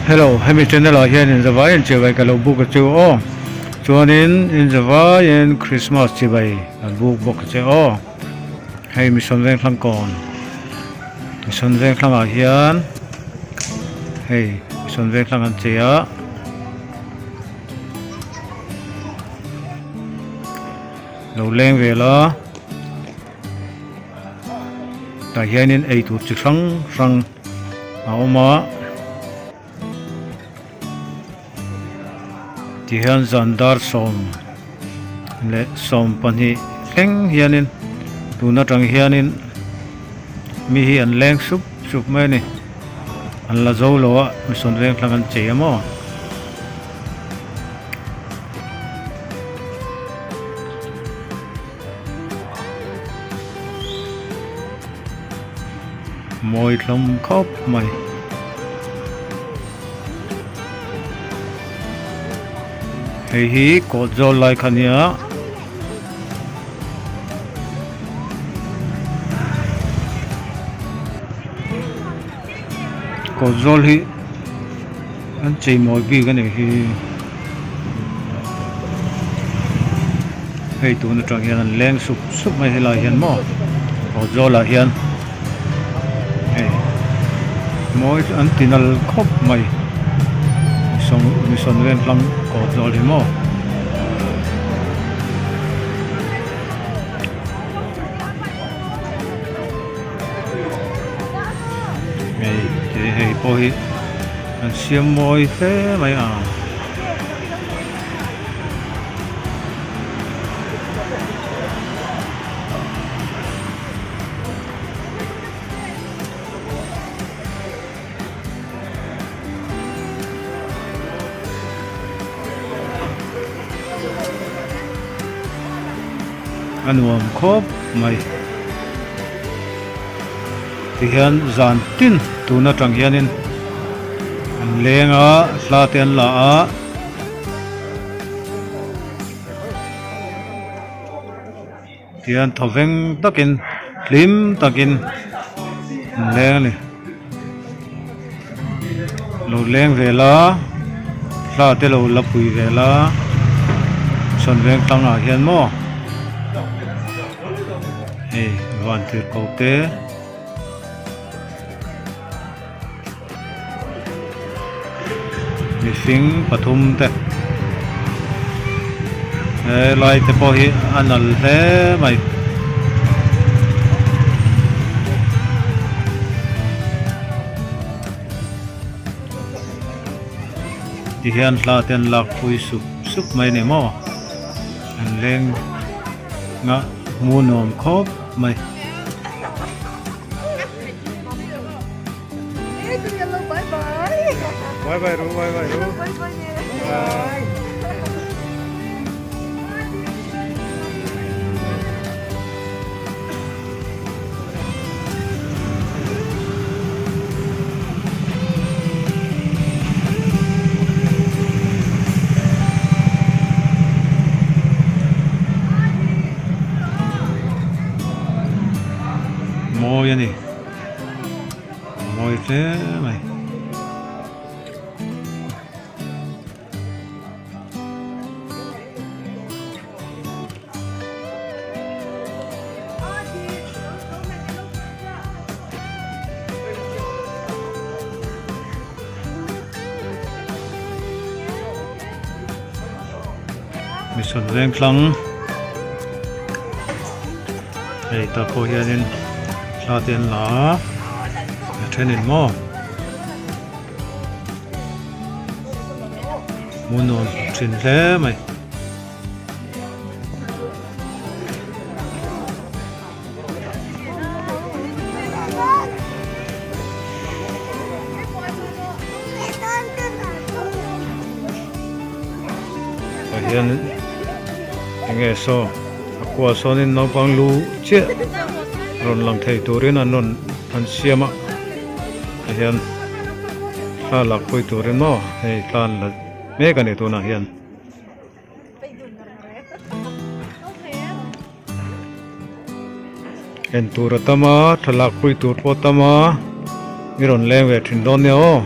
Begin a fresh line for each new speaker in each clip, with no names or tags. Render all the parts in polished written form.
Hello, hemi channel ở hiện in Java in chibai ka lo book chu o. Chuanin in Java in Christmas chibai an book chu o. Hei mi son veng thlang kon. Mi son veng thlang a hian. Hei, mi son veng thlang an chia. Lo leng ve la. Ta hian in ei tu chi rang a oma. Tihan zandar som le som pani leng hianin tuna tang hianin mi hi an leng sup mai ni an la zo lo a mi son reng thlang an che mo moi hlom khop mai hei hi ko zol lai khania ko zol hi an chei moi bi ka ni hi hei tu na tang hian an leng sup mai helai hian mo ko zol a hian hei moi an tinal khop mai mi son ven lang ko zol hi mo hei po hi an siam moi fe mai a an nuam khop mai thì hiện dàn tin tu na trăng hian in an lenga hla ten la a tian thoveng takin tlim takin leng ni lo leng ve la hla te lo lapui ve la son veng tang a hian mo ei van tir ko te missing pathum te lai te po hi anal he mai ti hian hla ten lak pui sup mai ne mo an leng nga mu nom khop mai bye bye ru moi ani moi thế mày mi son reng thlang ei ta po hianin hla ten la thenin mo munon thin hle mai hian nghe so qua so nên nó bằng lu chết rồi làm thầy turin anon an siama hian la lak pui turin mo hei tlan la me ka ni tu na hian en tur tama thalak pui tur po tama miron leng ve thin don ne o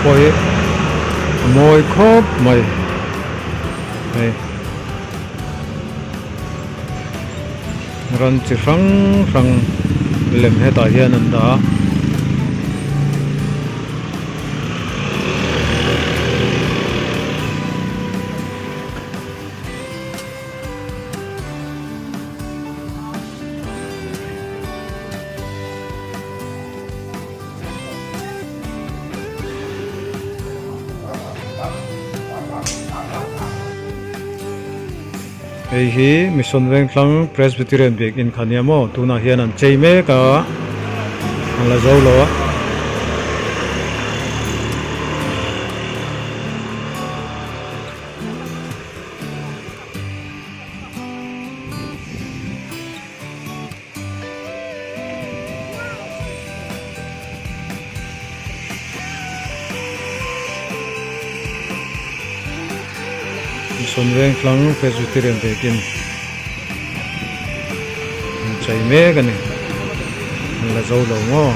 poi moi khop mai hey ran chi rang lem heta hian an da hei hi mission veng tlang Presbyterian bek in khaniamo tuna hian an chei me ka an la zo lo mission veng tlang Presbyterian bek in an chei me ka ni an la zo lo ngo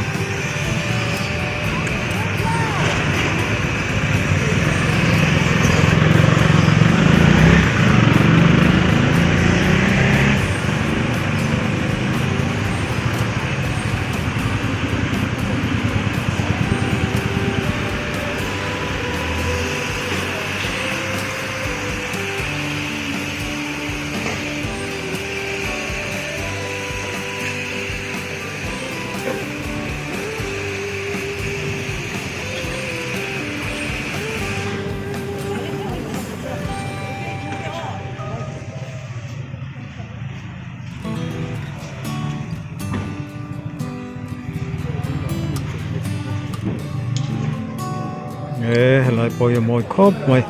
lại poi moi khop mai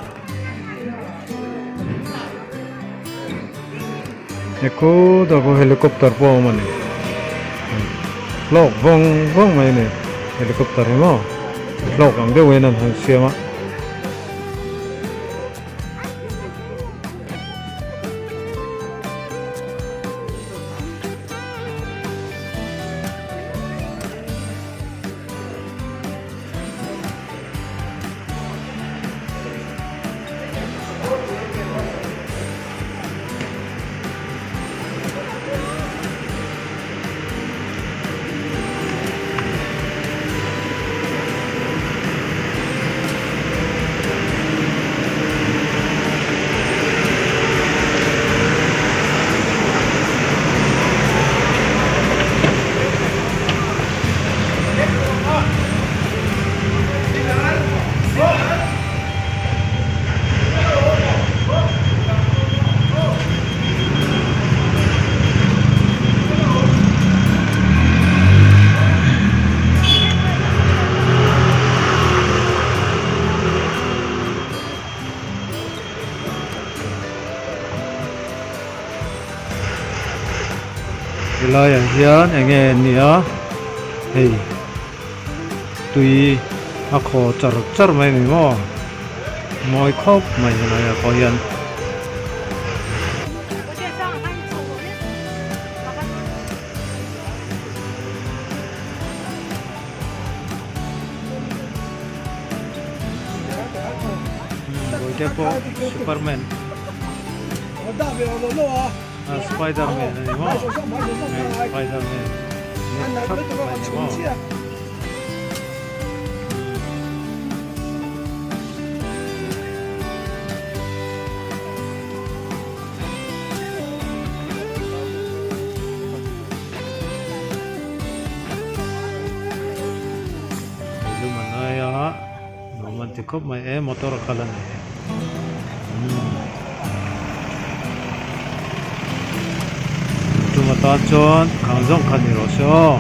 eko da ko helicopter po mane lok vong mai ne helicopter mo lok ang de wenan han siama Ilai hian enge nia hei tui a kho char mai ni mo moi khop mai na ya ko hian po Superman Spider-Man ni mo Spider-Man lumanaya romantikop may motor kalan tumata chon kangjong khaniro syo